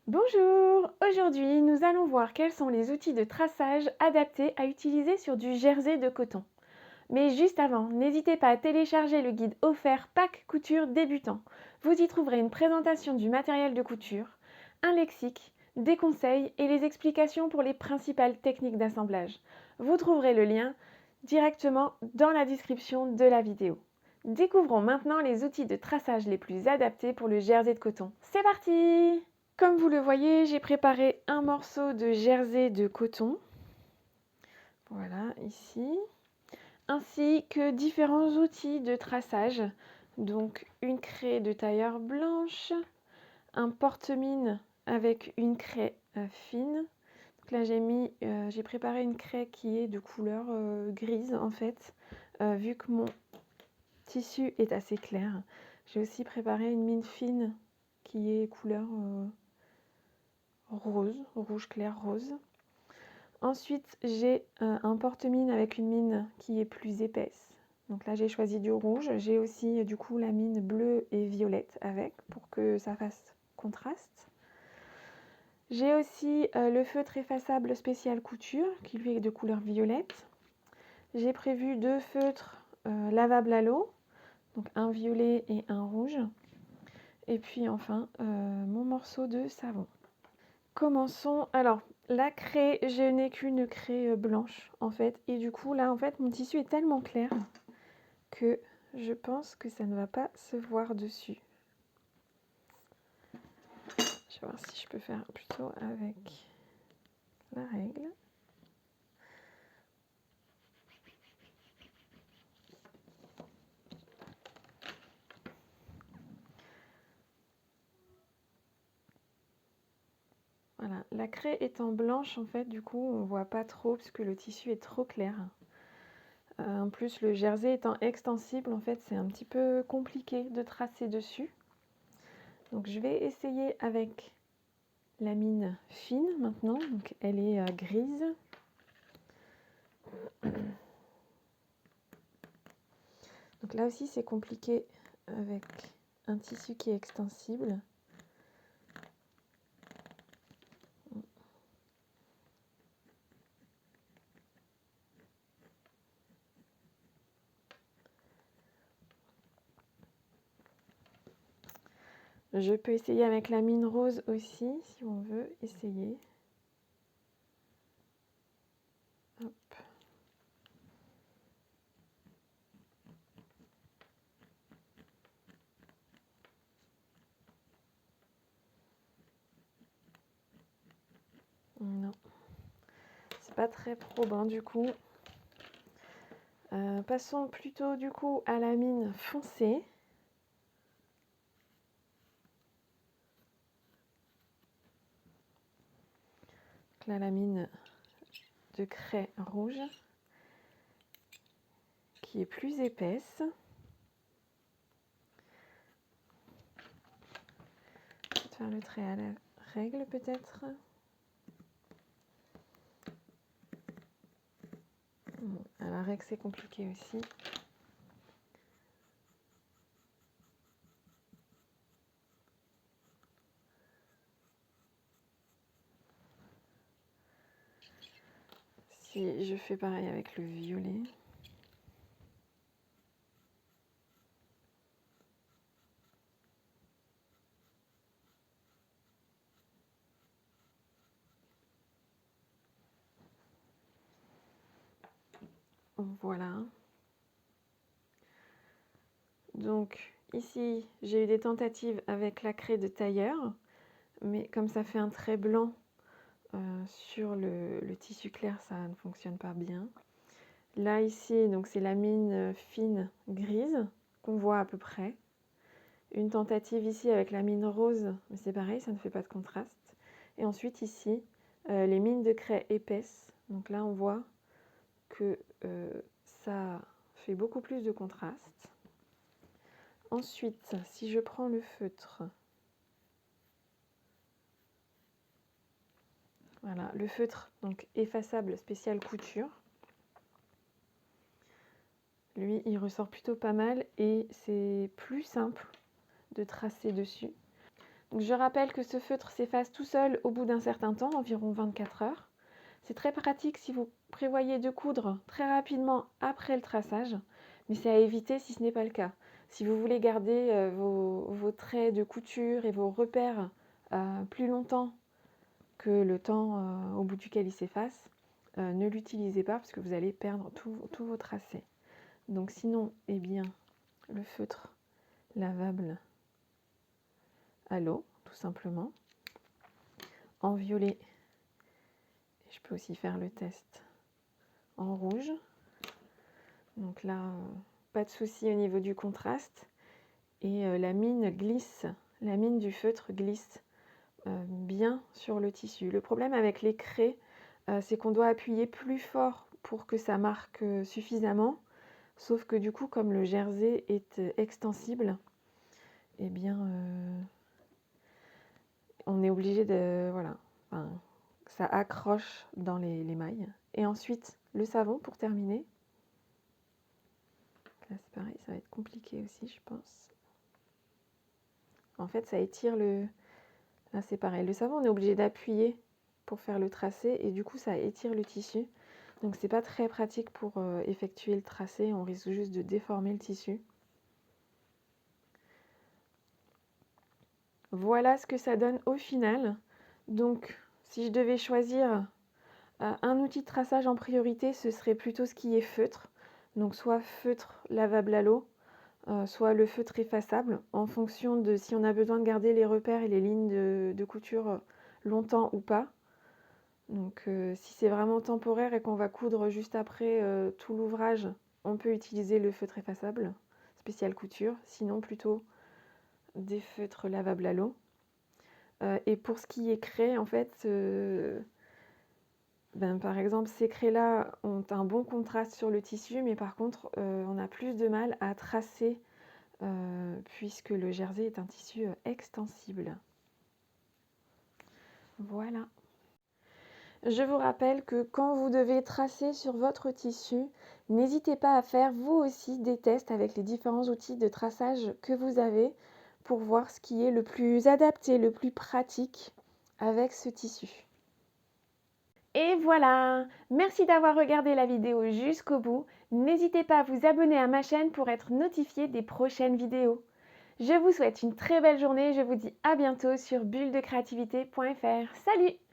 Bonjour! Aujourd'hui, nous allons voir quels sont les outils de traçage adaptés à utiliser sur du jersey de coton. Mais juste avant, n'hésitez pas à télécharger le guide offert Pack Couture débutant. Vous y trouverez une présentation du matériel de couture, un lexique, des conseils et les explications pour les principales techniques d'assemblage. Vous trouverez le lien directement dans la description de la vidéo. Découvrons maintenant les outils de traçage les plus adaptés pour le jersey de coton. C'est parti! Comme vous le voyez, j'ai préparé un morceau de jersey de coton. Voilà, ici. Ainsi que différents outils de traçage. Donc une craie de tailleur blanche, un porte-mine avec une craie fine. Donc là j'ai préparé une craie qui est de couleur grise en fait, vu que mon tissu est assez clair. J'ai aussi préparé une mine fine qui est couleur rose, rouge clair rose. Ensuite, j'ai un porte-mine avec une mine qui est plus épaisse. Donc là, j'ai choisi du rouge. J'ai aussi du coup la mine bleue et violette avec pour que ça fasse contraste. J'ai aussi le feutre effaçable spécial couture qui lui est de couleur violette. J'ai prévu deux feutres lavables à l'eau, donc un violet et un rouge. Et puis enfin, mon morceau de savon. Commençons. Alors, la craie, je n'ai qu'une craie blanche en fait. Et du coup, là, en fait, mon tissu est tellement clair que je pense que ça ne va pas se voir dessus. Je vais voir si je peux faire plutôt avec la règle. Voilà, la craie étant blanche, en fait, du coup, on ne voit pas trop parce que le tissu est trop clair. En plus, le jersey étant extensible, en fait, c'est un petit peu compliqué de tracer dessus. Donc, je vais essayer avec la mine fine maintenant. Donc, elle est grise. Donc là aussi, c'est compliqué avec un tissu qui est extensible. Je peux essayer avec la mine rose aussi, si on veut essayer. Hop. Non, c'est pas très probant du coup. Passons plutôt du coup à la mine foncée. Donc là, la mine de craie rouge qui est plus épaisse. Je vais faire le trait à la règle peut-être. Bon, à la règle c'est compliqué aussi. Si je fais pareil avec le violet. Voilà. Donc ici, j'ai eu des tentatives avec la craie de tailleur, mais comme ça fait un trait blanc sur le tissu clair, ça ne fonctionne pas bien. Là ici, donc c'est la mine fine grise qu'on voit à peu près. Une tentative ici avec la mine rose, mais c'est pareil, ça ne fait pas de contraste. Et ensuite ici, les mines de craie épaisses. Donc là, on voit que ça fait beaucoup plus de contraste. Ensuite, si je prends le feutre, voilà, le feutre donc effaçable spécial couture, lui, il ressort plutôt pas mal et c'est plus simple de tracer dessus. Donc, je rappelle que ce feutre s'efface tout seul au bout d'un certain temps, environ 24 heures. C'est très pratique si vous prévoyez de coudre très rapidement après le traçage, mais c'est à éviter si ce n'est pas le cas. Si vous voulez garder vos traits de couture et vos repères plus longtemps que le temps au bout duquel il s'efface, ne l'utilisez pas parce que vous allez perdre tous vos tracés. Donc sinon, eh bien, le feutre lavable à l'eau, tout simplement. En violet, je peux aussi faire le test en rouge. Donc là, pas de souci au niveau du contraste. Et la mine glisse, la mine du feutre glisse bien sur le tissu. Le problème avec les craies, c'est qu'on doit appuyer plus fort pour que ça marque suffisamment. Sauf que du coup, comme le jersey est extensible, eh bien, on est obligé de... Voilà, enfin, ça accroche dans les mailles. Et ensuite, le savon pour terminer. Là, c'est pareil, ça va être compliqué aussi, je pense. En fait, ça étire le... Là, c'est pareil. Le savon, on est obligé d'appuyer pour faire le tracé et du coup, ça étire le tissu. Donc, c'est pas très pratique pour effectuer le tracé. On risque juste de déformer le tissu. Voilà ce que ça donne au final. Donc, si je devais choisir un outil de traçage en priorité, ce serait plutôt ce qui est feutre. Donc, soit feutre lavable à l'eau, soit le feutre effaçable, en fonction de si on a besoin de garder les repères et les lignes de couture longtemps ou pas. Donc si c'est vraiment temporaire et qu'on va coudre juste après tout l'ouvrage, on peut utiliser le feutre effaçable, spécial couture, sinon plutôt des feutres lavables à l'eau. Et pour ce qui est craie, en fait, par exemple, ces craies-là ont un bon contraste sur le tissu, mais par contre, on a plus de mal à tracer puisque le jersey est un tissu extensible. Voilà. Je vous rappelle que quand vous devez tracer sur votre tissu, n'hésitez pas à faire vous aussi des tests avec les différents outils de traçage que vous avez pour voir ce qui est le plus adapté, le plus pratique avec ce tissu. Et voilà, merci d'avoir regardé la vidéo jusqu'au bout. N'hésitez pas à vous abonner à ma chaîne pour être notifié des prochaines vidéos. Je vous souhaite une très belle journée, je vous dis à bientôt sur bulledecreativité.fr. Salut!